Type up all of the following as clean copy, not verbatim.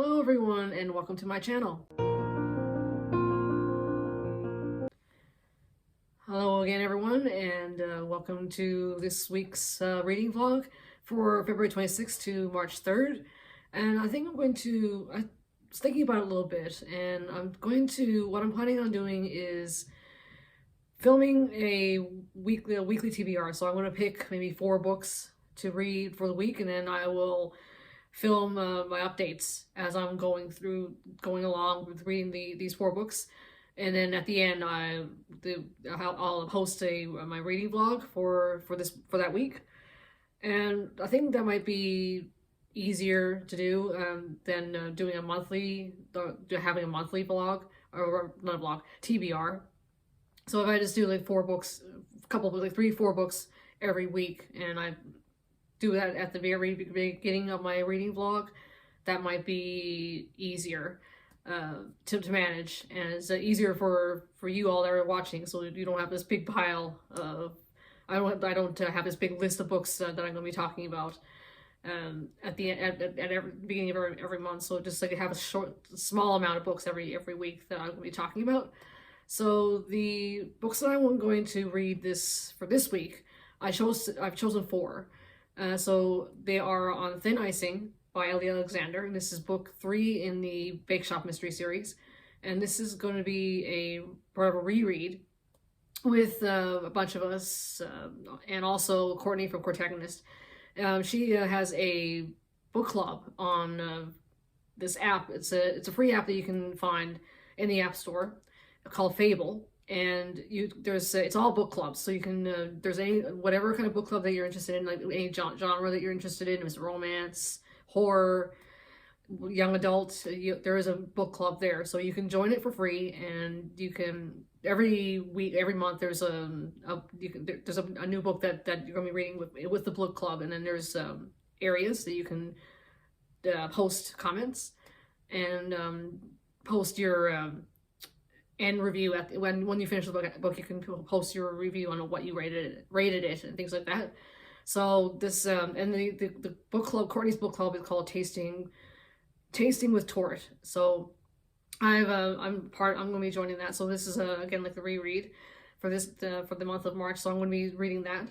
Hello everyone and welcome to my channel. Hello again everyone and welcome to this week's reading vlog for February 26th to March 3rd. And I think I was thinking about it a little bit, and what I'm planning on doing is filming a weekly TBR. So I'm going to pick maybe 4 books to read for the week, and then I will film my updates as I'm going along with reading these 4 books. And then at the end, I'll post my reading vlog for that week. And I think that might be easier to do than having a monthly vlog, or not a vlog, TBR. So if I just do like 4 books, 3-4 books every week, and I do that at the very beginning of my reading vlog, that might be easier to manage, and it's easier for you all that are watching, so you don't have this big pile of I don't have this big list of books that I'm going to be talking about at every beginning of every month. So just like have a small amount of books every week that I'm going to be talking about. So the books that I'm going to read for this week, I've chosen 4. So they are On Thin Icing by Ellie Alexander, and this is book 3 in the Bake Shop Mystery series. And this is going to be a part of a reread with a bunch of us, and also Courtney from Protagonist. She has a book club on this app. It's a free app that you can find in the App Store called Fable. And it's all book clubs, so you can there's whatever kind of book club that you're interested in, like any genre that you're interested in. It's romance, horror, young adult. There is a book club there, so you can join it for free, and you can every month there's a new book that you're gonna be reading with the book club, and then there's areas that you can post comments and post your and review when you finish the book. You can post your review on what you rated it and things like that. So this and the book club, Courtney's book club, is called Tasting with Tort. So I'm going to be joining that. So this is again like the reread for the month of March. So I'm going to be reading that,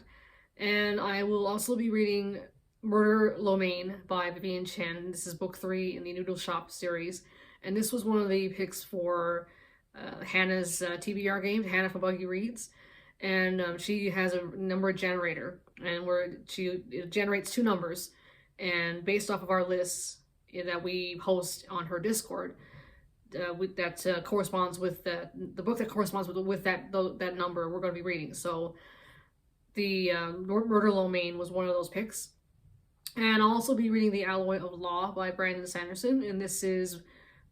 and I will also be reading Murder Lo Mein by Vivian Chen. This is book 3 in the Noodle Shop series, and this was one of the picks for Hannah's TBR game, Hannah from Buggy Reads. And she has a number generator, and it generates 2 numbers, and based off of our lists that we post on her Discord, that corresponds with the book that corresponds with that number we're going to be reading. So the Murder Lo Mein was one of those picks. And I'll also be reading The Alloy of Law by Brandon Sanderson, and this is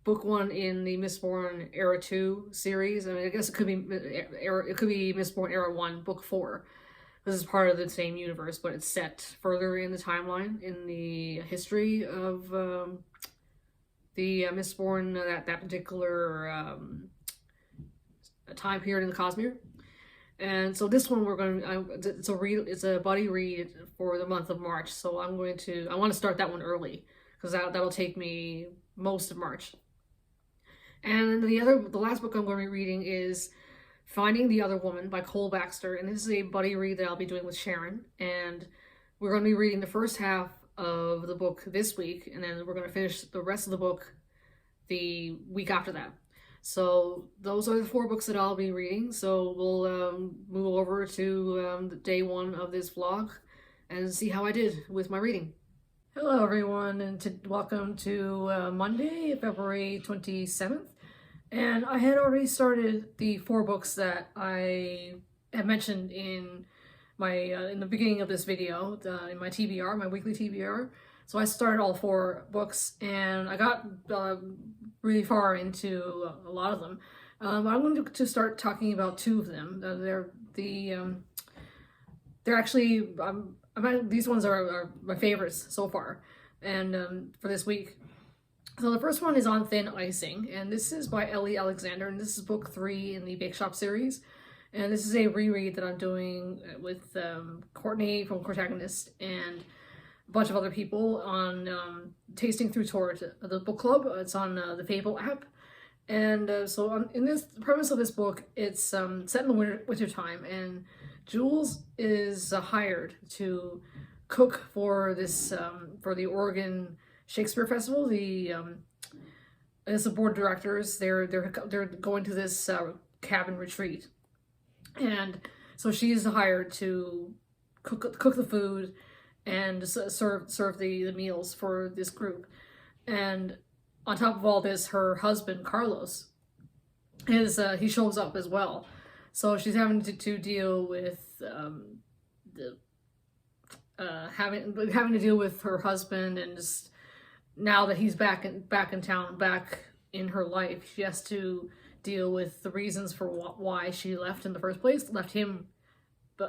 book 1 in the Mistborn Era 2 series. I mean, I guess it could be Mistborn Era 1, book 4. This is part of the same universe, but it's set further in the timeline in the history of the Mistborn, that particular time period in the Cosmere. And so this one it's a buddy read for the month of March. So I want to start that one early, because that'll take me most of March. And the last book I'm going to be reading is Finding the Other Woman by Cole Baxter, and this is a buddy read that I'll be doing with Sharon. And we're going to be reading the first half of the book this week, and then we're going to finish the rest of the book the week after that. So those are the 4 books that I'll be reading. So we'll move over to day 1 of this vlog and see how I did with my reading. Hello everyone, and welcome to Monday, February 27th. And I had already started the 4 books that I had mentioned in the beginning of this video, in my TBR, my weekly TBR. So I started all 4 books, and I got really far into a lot of them. I'm going to start talking about 2 of them. They're actually these ones are my favorites so far, and for this week. So the first one is On Thin Icing, and this is by Ellie Alexander, and this is book 3 in the Bake Shop series. And this is a reread that I'm doing with Courtney from Protagonist. And a bunch of other people on Tasting Through Tours, the book club. It's on the Fable app. And in this the premise of this book, it's set in the winter time, and Jules is hired to cook for this for the Oregon Shakespeare Festival. As the board of directors, they're going to this cabin retreat, and so she's hired to cook the food and serve the meals for this group. And on top of all this, her husband Carlos he shows up as well. So she's having to deal with having to deal with her husband, and just now that he's back in town, back in her life, she has to deal with the reasons for why she left in the first place, left him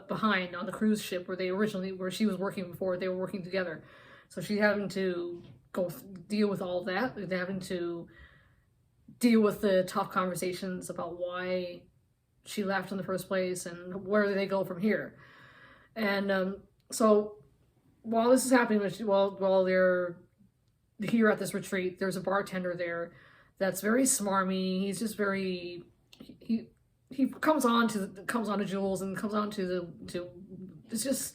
behind on the cruise ship where she was working before. They were working together. So she's having to deal with all of that, having to deal with the tough conversations about why she left in the first place and where do they go from here. And so while this is happening, while they're here at this retreat, there's a bartender there that's very smarmy. He's just very he comes on to Jules and comes on to it's just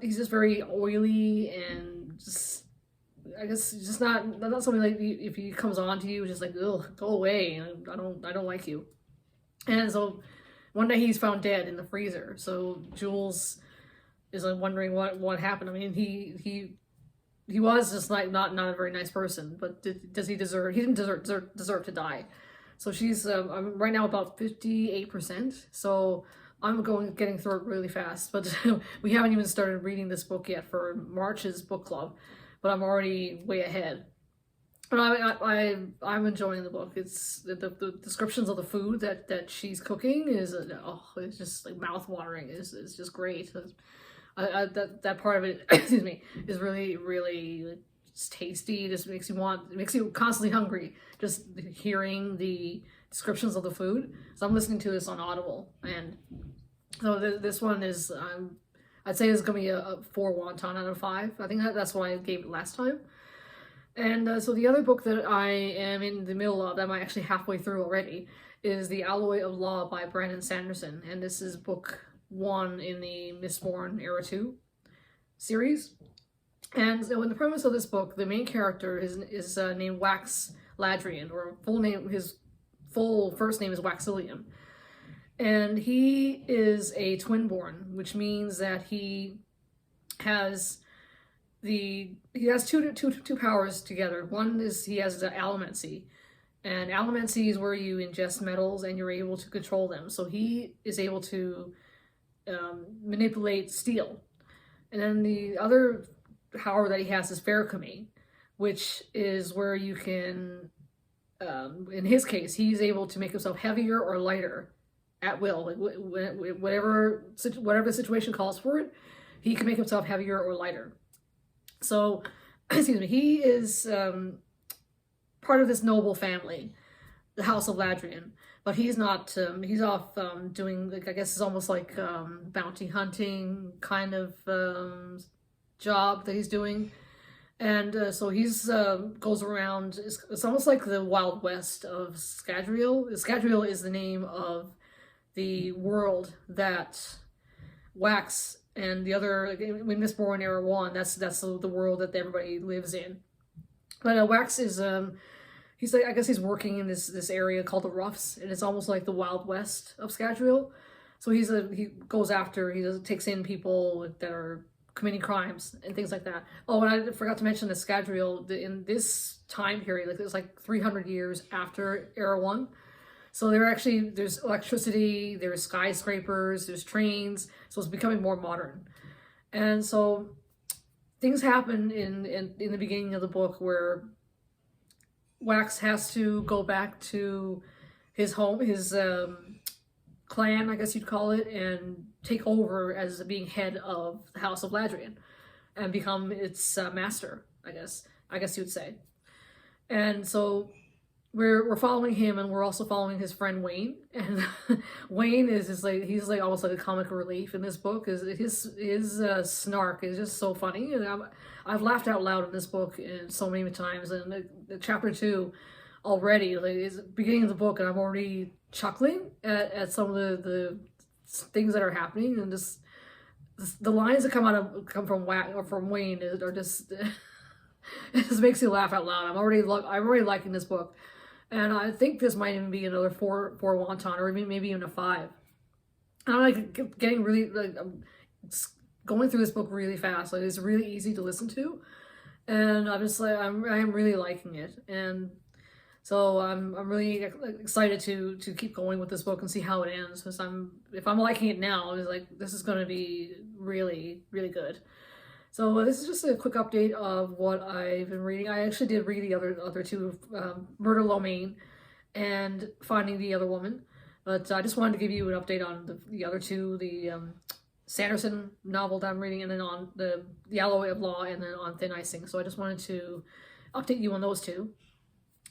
he's just very oily and just, I guess, just not something like, if he comes on to you, just like, ugh, go away. I don't like you. And so one day he's found dead in the freezer. So Jules is like wondering what happened. I mean, he was just like not a very nice person, but does he deserve? He didn't deserve to die. So she's I'm right now about 58%. So I'm getting through it really fast. But we haven't even started reading this book yet for March's book club, but I'm already way ahead. But I'm enjoying the book. It's the descriptions of the food that she's cooking is it's just like mouth watering. It's just great. That part of it, excuse me, is really it's tasty. It just makes you constantly hungry just hearing the descriptions of the food. So I'm listening to this on Audible, and so this one is I'd say it's gonna be a 4 wonton out of 5. I think that's what I gave it last time. And so the other book that I am in the middle of, that I'm actually halfway through already, is The Alloy of Law by Brandon Sanderson, and this is book 1 in the Mistborn Era 2 series. And so in the premise of this book, the main character is named Wax Ladrian, or his full first name is Waxillian. And he is a twinborn, which means that he has two powers together. One is he has the allomancy, and allomancy is where you ingest metals and you're able to control them. So he is able to manipulate steel. And then the other power that he has is ferrochrome, which is where you can, in his case, he's able to make himself heavier or lighter at will. Like whatever the situation calls for it, he can make himself heavier or lighter. So, excuse me, he is part of this noble family, the House of Ladrian, but he's not, he's off doing, like, I guess it's almost like bounty hunting kind of job that he's doing. And so he's goes around, it's almost like the Wild West of Scadrial. Scadrial is the name of the world that Wax and the other, when Mistborn Era 1, that's the world that everybody lives in. But Wax is, he's like, I guess he's working in this area called the Roughs, and it's almost like the Wild West of Scadrial. So he takes in people that are committing crimes and things like that. Oh, and I forgot to mention that Scadrial, in this time period, like, it was like 300 years after Era 1. So there's electricity, there's skyscrapers, there's trains, so it's becoming more modern. And so things happen in the beginning of the book where Wax has to go back to his home, his clan, I guess you'd call it, and take over as being head of the House of Ladrian and become its master, I guess you would say. And so we're following him, and we're also following his friend Wayne. And Wayne is just like, he's like almost like a comic relief in this book. Is his snark is just so funny, and I've laughed out loud in this book so many times. And chapter 2 already, like, is the beginning of the book, and I'm already chuckling at some of the things that are happening, and just the lines that come from Wayne are just it just makes you laugh out loud. I'm already liking this book, and I think this might even be another four wonton, or maybe even a 5. And I'm like getting really like, I'm going through this book really fast. Like, it's really easy to listen to, and I'm just like I am really liking it. And so I'm really excited to keep going with this book and see how it ends, because if I'm liking it now, it's like, this is going to be really, really good. So this is just a quick update of what I've been reading. I actually did read the other two, Murder Lo Mein and Finding the Other Woman, but I just wanted to give you an update on the other two, the Sanderson novel that I'm reading, and then on the Alloy of Law, and then on Thin Icing. So I just wanted to update you on those two.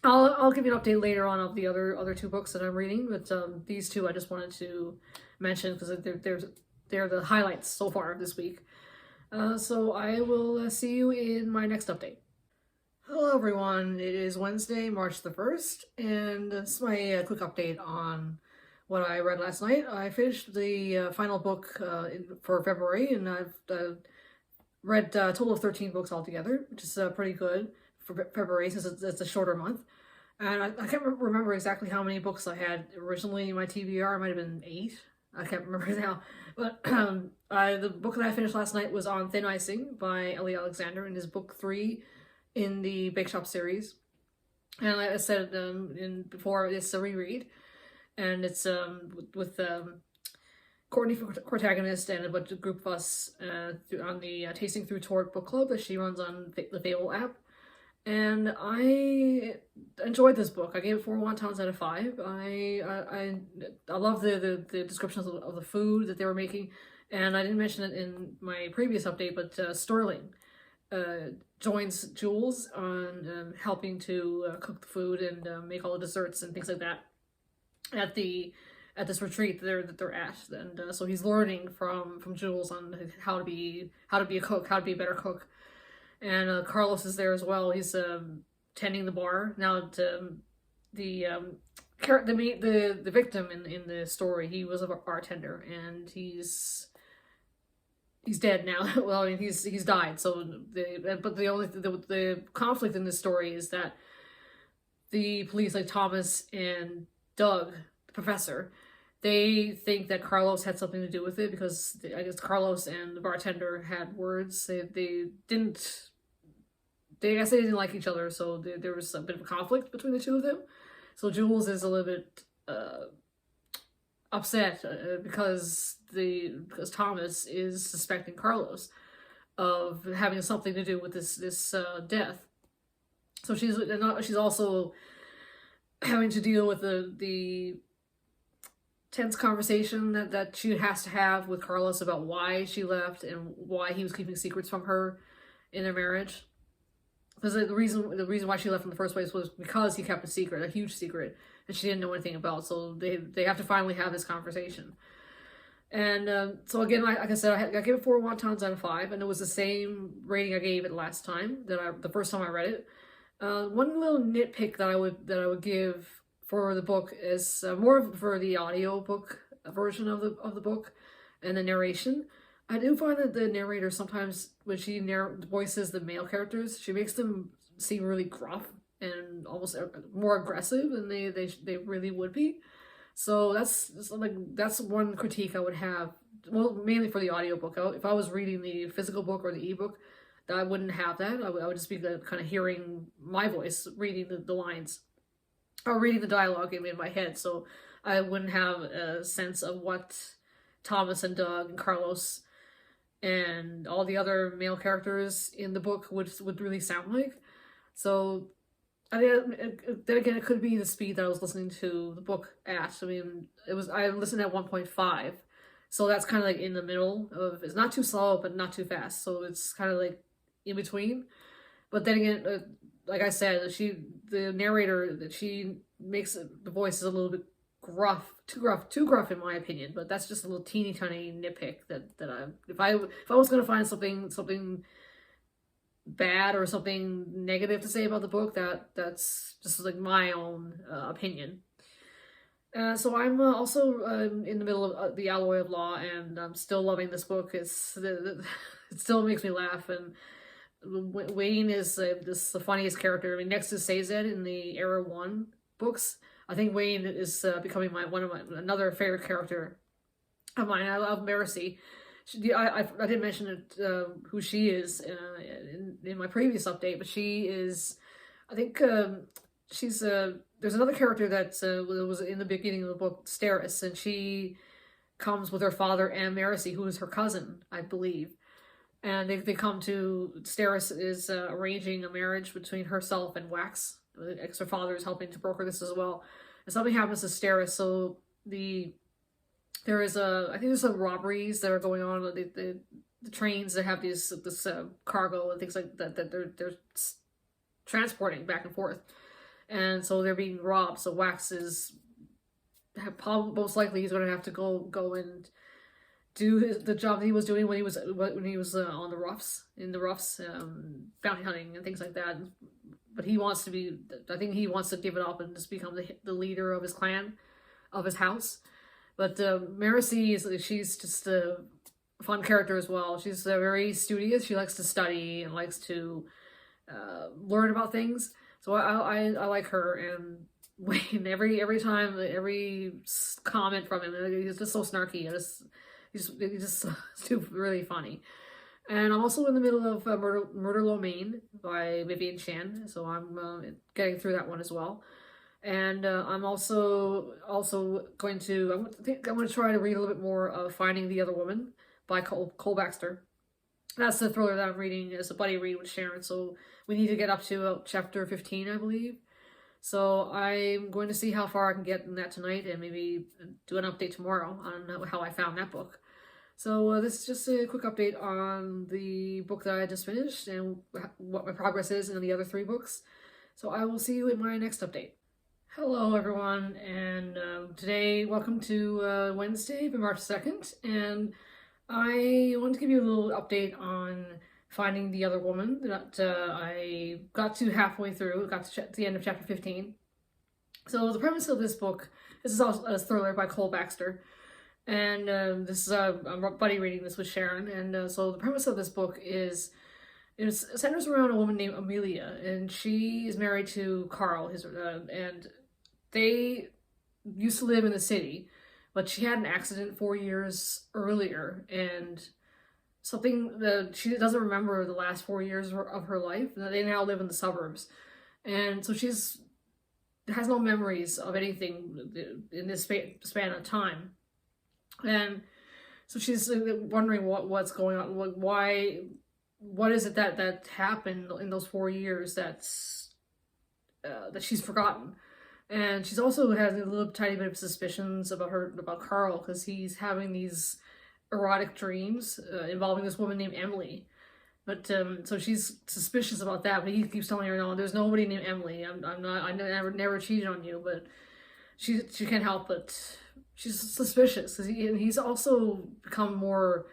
I'll give you an update later on of the other 2 books that I'm reading, but these 2 I just wanted to mention because they're the highlights so far this week. So I will see you in my next update. Hello everyone, it is Wednesday, March the 1st, and this is my quick update on what I read last night. I finished the final book for February, and I've read a total of 13 books altogether, which is pretty good for February, since it's a shorter month. And I can't remember exactly how many books I had originally in my TBR. It might have been 8. I can't remember now. But the book that I finished last night was On Thin Icing by Ellie Alexander, and is book 3 in the Bake Shop series. And like I said before, it's a reread. And it's with Courtney protagonist and a bunch of group of us on the Tasting Through Tort book club that she runs on the Fable app. And I enjoyed this book. I gave it 4 wontons out of 5. I love the descriptions of the food that they were making, and I didn't mention it in my previous update, but Sterling joins Jules on helping to cook the food and make all the desserts and things like that at this retreat that they're at. And so he's learning from Jules on how to be a cook, how to be a better cook. And Carlos is there as well. He's tending the bar now. The victim in the story, he was a bartender, and he's dead now. Well, I mean, he's died. So the conflict in this story is that the police, like Thomas and Doug, the professor, they think that Carlos had something to do with it, because I guess Carlos and the bartender had words. I guess they didn't like each other, so there was a bit of a conflict between the 2 of them. So Jules is a little bit upset because Thomas is suspecting Carlos of having something to do with this death. So she's also having to deal with the tense conversation that she has to have with Carlos about why she left and why he was keeping secrets from her in their marriage. Because the reason why she left in the first place was because he kept a secret, a huge secret, that she didn't know anything about. So they have to finally have this conversation. And so again, like I said, I gave it 4 wontons out of 5, and it was the same rating I gave it last time, the first time I read it. One little nitpick that I would give for the book is more for the audio book version of the book and the narration. I do find that the narrator sometimes, when she voices the male characters, she makes them seem really gruff and almost more aggressive than they really would be. So that's one critique I would have. Well, mainly for the audiobook. If I was reading the physical book or the ebook, I wouldn't have that. I would just be kind of hearing my voice reading the lines, or reading the dialogue in my head. So I wouldn't have a sense of what Thomas and Doug and Carlos and all the other male characters in the book would really sound like. So then again, it could be the speed that I was listening to the book at. I mean, I listened at 1.5, so that's kind of like in the middle of, it's not too slow but not too fast, so it's kind of like in between. But then again, like I said, the narrator, that she makes the voice is a little bit gruff, too gruff in my opinion. But that's just a little teeny tiny nitpick that if I was gonna find something bad or something negative to say about the book, that's just like my own opinion. So I'm also in the middle of the Alloy of Law, and I'm still loving this book. It still makes me laugh, and Wayne is the funniest character. I mean, next to Sazed in the Era 1 books, I think Wayne is becoming another favorite character of mine. I love Marcy. I didn't mention it, who she is in my previous update, but she is, I think she's there's another character that was in the beginning of the book, Steris, and she comes with her father and Marcy, who is her cousin, I believe. And they come to, Steris is arranging a marriage between herself and Wax. Her father is helping to broker this as well. And something happens to Steris, so there is I think there's some robberies that are going on. The trains that have this cargo and things like that they're transporting back and forth, and so they're being robbed. So Wax is most likely he's going to have to go and do the job that he was doing when he was on the roughs, bounty hunting and things like that. But he wants to be, I think he wants to give it up and just become the leader of his clan, of his house. But Marcy she's just a fun character as well. She's very studious. She likes to study and likes to learn about things. So I like her. And Wayne, every time, every comment from him, he's just so snarky. He's just too really funny. And I'm also in the middle of Murder Lo Mein by Vivian Chan, so I'm getting through that one as well. And I'm also going to, I'm going to try to read a little bit more of Finding the Other Woman by Cole Baxter. That's the thriller that I'm reading as a buddy read with Sharon, so we need to get up to chapter 15, I believe. So I'm going to see how far I can get in that tonight, and maybe do an update tomorrow on how I found that book. So this is just a quick update on the book that I just finished and what my progress is in the other 3 books. So I will see you in my next update. Hello everyone, and today, welcome to Wednesday, March 2nd, and I want to give you a little update on Finding the Other Woman that I got to halfway through, got to the end of chapter 15. So the premise of this book, this is also a thriller by Cole Baxter, and this is I'm buddy reading this with Sharon, and so the premise of this book is it centers around a woman named Amelia, and she is married to Carl, and they used to live in the city, but she had an accident 4 years earlier, and something that she doesn't remember the last 4 years of her life. They now live in the suburbs, and so has no memories of anything in this span of time. And so she's wondering what's going on, what is it that happened in those 4 years that she's forgotten. And she's also has a little tiny bit of suspicions about Carl, because he's having these erotic dreams involving this woman named Emily. But so she's suspicious about that, but he keeps telling her, no, there's nobody named Emily. I never cheated on you. But she can't help but she's suspicious, because he's also become more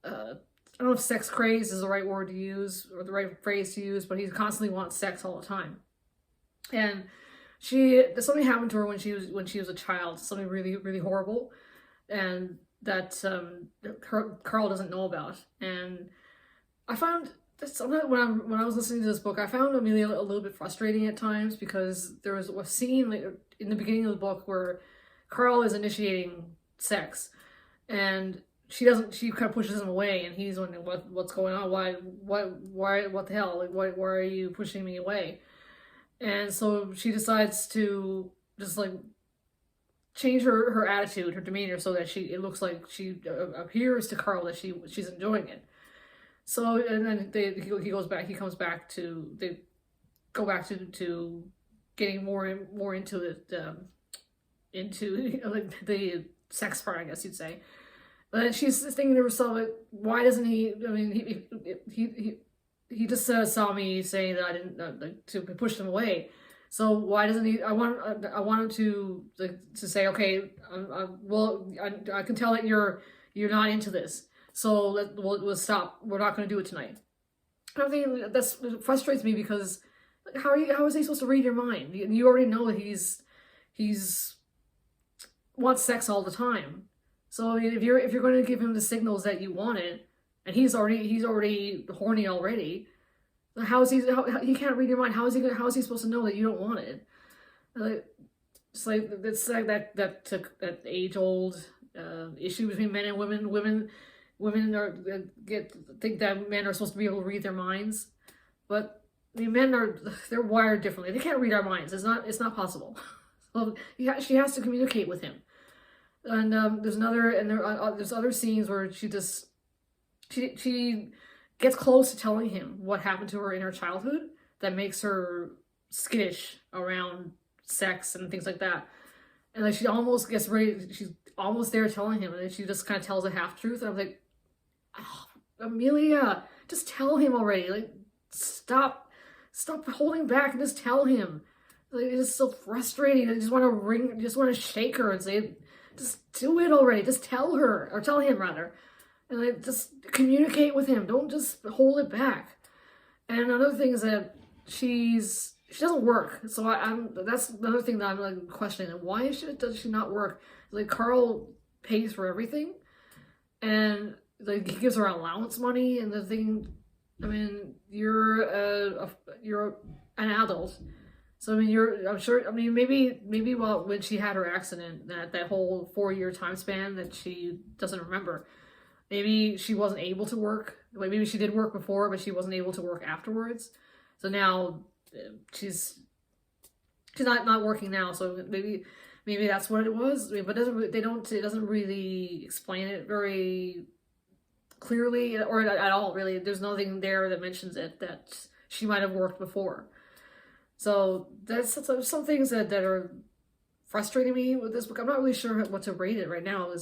I don't know if sex crazed is the right word to use or the right phrase to use, but he constantly wants sex all the time. And something happened to her when she was a child, something really, really horrible, and that Carl doesn't know about. And I found when I was listening to this book, I found Amelia a little bit frustrating at times, because there was a scene in the beginning of the book where Carl is initiating sex, and she kind of pushes him away, and he's wondering what's going on, why, what the hell, like, why are you pushing me away? And so she decides to just like change her attitude, her demeanor, so that it looks like she appears to Carl that she's enjoying it. So, and then they go back to getting more into it, into like the sex part, I guess you'd say. But she's thinking to herself, like, why doesn't he? I mean, he just saw me saying that I didn't like to push them away. So why doesn't he? I want him to say, okay, well, I can tell that you're not into this. So we'll stop. We're not going to do it tonight. I mean, that frustrates me because how is he supposed to read your mind? You already know that he's wants sex all the time. So I mean, if you're going to give him the signals that you want it, and he's already horny already, how is he can't read your mind? How is he supposed to know that you don't want it? Like, it's like that age old issue between men and women. Women are think that men are supposed to be able to read their minds, but I mean, they're wired differently. They can't read our minds. It's not possible. So she has to communicate with him. And there's other scenes where she gets close to telling him what happened to her in her childhood that makes her skittish around sex and things like that. And like she almost gets ready, she's almost there telling him, and then she just kind of tells a half truth. And I'm like, oh, Amelia, just tell him already. Like, stop holding back and just tell him. Like, it's just so frustrating. I just want to shake her and say, just do it already. Just tell her, or tell him rather. And like, just communicate with him. Don't just hold it back. And another thing is that she doesn't work. So that's another thing that I'm like questioning. Why does she not work? Like, Carl pays for everything, and like he gives her allowance money. And the thing, I mean, you're an adult. So I mean, I'm sure. I mean, maybe when she had her accident, that whole 4-year time span that she doesn't remember, maybe she wasn't able to work. Like maybe she did work before, but she wasn't able to work afterwards. So now she's not working now. So maybe that's what it was. But it doesn't really explain it very clearly or at all. Really, there's nothing there that mentions it that she might have worked before. So that's some things that are frustrating me with this book. I'm not really sure what to rate it right now. I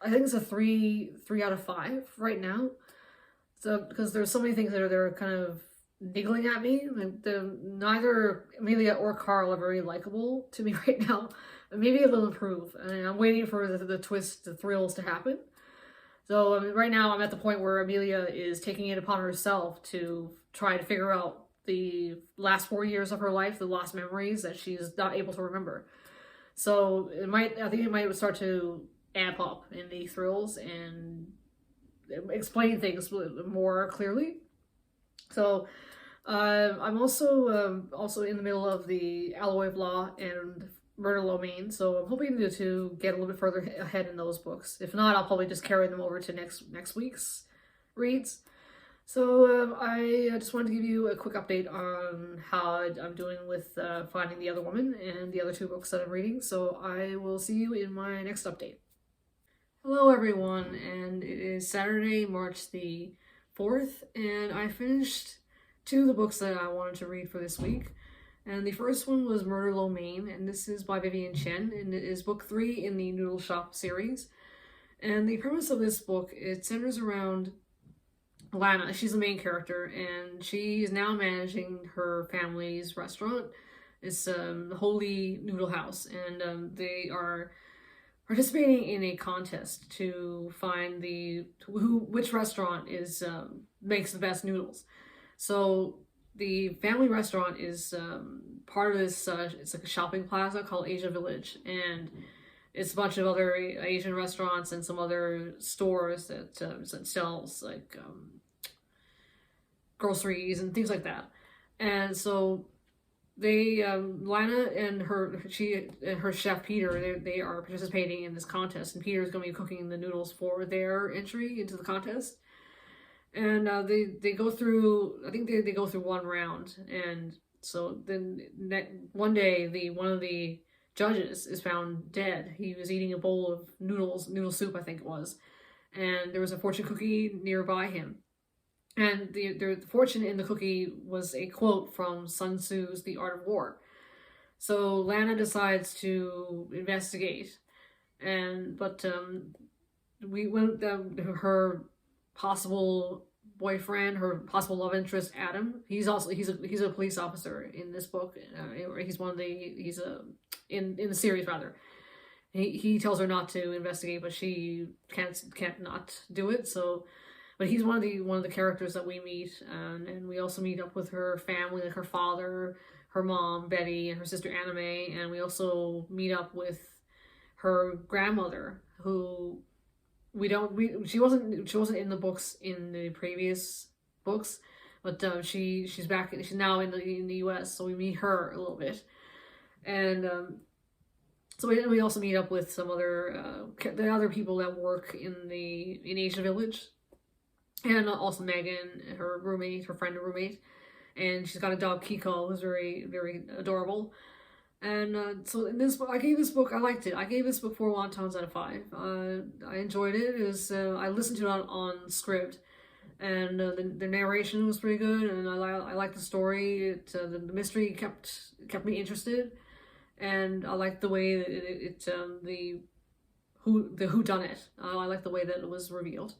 think it's a 3 out of 5 right now. So because there's so many things that are kind of niggling at me. Like neither Amelia or Carl are very likable to me right now. Maybe it'll improve. And I'm waiting for the twist, the thrills to happen. So I mean, right now I'm at the point where Amelia is taking it upon herself to try to figure out the last 4 years of her life, the lost memories that she's not able to remember. So I think it might start to amp up in the thrills and explain things more clearly. So I'm also in the middle of the Alloy of Law and Murder Lo Mein, so I'm hoping to get a little bit further ahead in those books. If not, I'll probably just carry them over to next week's reads. So I just wanted to give you a quick update on how I'm doing with Finding the Other Woman and the other 2 books that I'm reading. So I will see you in my next update. Hello everyone, and it is Saturday, March the 4th, and I finished 2 of the books that I wanted to read for this week. And the first one was Murder Lo Mein, and this is by Vivian Chen, and it is book 3 in the Noodle Shop series. And the premise of this book, it centers around Lana. She's the main character, and she is now managing her family's restaurant. It's the Holy Noodle House, and they are participating in a contest to find which restaurant makes the best noodles. So the family restaurant is part of this. It's like a shopping plaza called Asia Village, and it's a bunch of other Asian restaurants and some other stores that sells like groceries and things like that. And so they Lana and her chef Peter, they are participating in this contest, and Peter is going to be cooking the noodles for their entry into the contest. And they go through, I think they go through one round, and so then one day one of the judges is found dead. He was eating a bowl of noodle soup, I think it was, and there was a fortune cookie nearby him. And the fortune in the cookie was a quote from Sun Tzu's The Art of War. So Lana decides to investigate, but her possible boyfriend, her possible love interest, Adam. He's a police officer in this book. He's one of the in the series rather. He tells her not to investigate, but she can't not do it. So, but he's one of the characters that we meet, and we also meet up with her family, like her father, her mom Betty, and her sister Anime, and we also meet up with her grandmother, who she wasn't in the books in the previous books, but she's back. She's now in the U.S., so we meet her a little bit, and so we also meet up with some the other people that work in Asia Village, and also Megan, her friend and roommate, and she's got a dog Kiko who's very, very adorable. And so in this book, I liked it. I gave this book 4 wontons out of 5. I enjoyed it. I listened to it on script, and the narration was pretty good, and I liked the story. The mystery kept me interested, and I liked the way that the whodunit. I liked the way that it was revealed.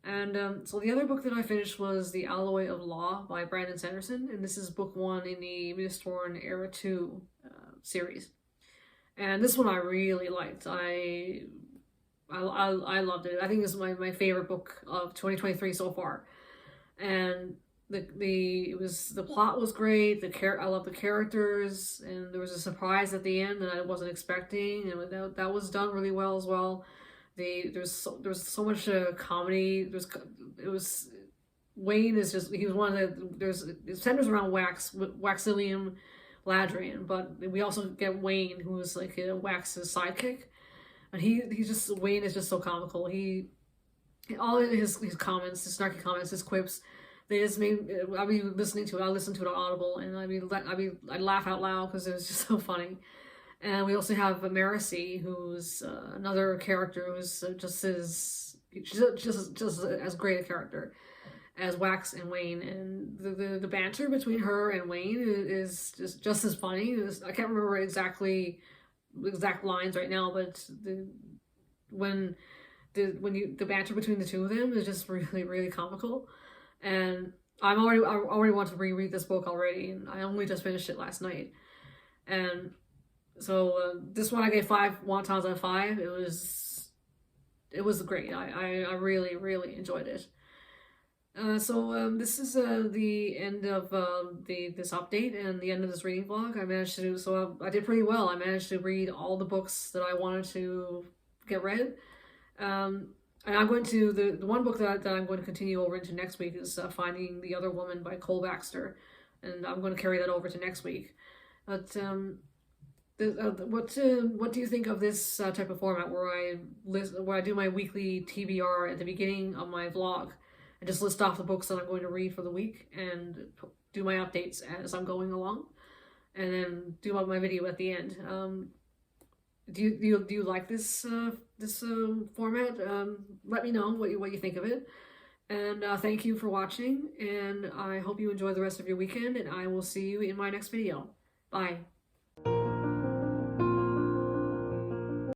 And so the other book that I finished was The Alloy of Law by Brandon Sanderson, and this is book 1 in the Mistborn Era 2 series. And this one I really liked. I loved it. I think this is my favorite book of 2023 so far. And the plot was great. I love the characters, and there was a surprise at the end that I wasn't expecting, and that was done really well as well. There's so much comedy. Wayne is just, he was one of it centers around Waxilium Ladrian, but we also get Wayne, who is like Wax's sidekick, and Wayne is just so comical. All his comments, his snarky comments, his quips, they just made. I listened to it on Audible, and I'd laugh out loud because it was just so funny. And we also have Marcy, who's another character who's just as great a character as Wax and Wayne, and the banter between her and Wayne is just as funny. I can't remember exact lines right now, but the banter between the two of them is just really, really comical. And I already want to reread this book already, and I only just finished it last night. And so this one I gave 5 wontons out of 5. It was great. I really, really enjoyed it. So this is the end of this update and the end of this reading vlog. I did pretty well. I managed to read all the books that I wanted to get read. And I'm going to, the one book that I'm going to continue over into next week is Finding the Other Woman by Cole Baxter, and I'm going to carry that over to next week. But what do you think of this type of format where I do my weekly TBR at the beginning of my vlog? I just list off the books that I'm going to read for the week and do my updates as I'm going along, and then do my video at the end. Do you like this format? Let me know what you think of it. And thank you for watching, and I hope you enjoy the rest of your weekend, and I will see you in my next video. Bye.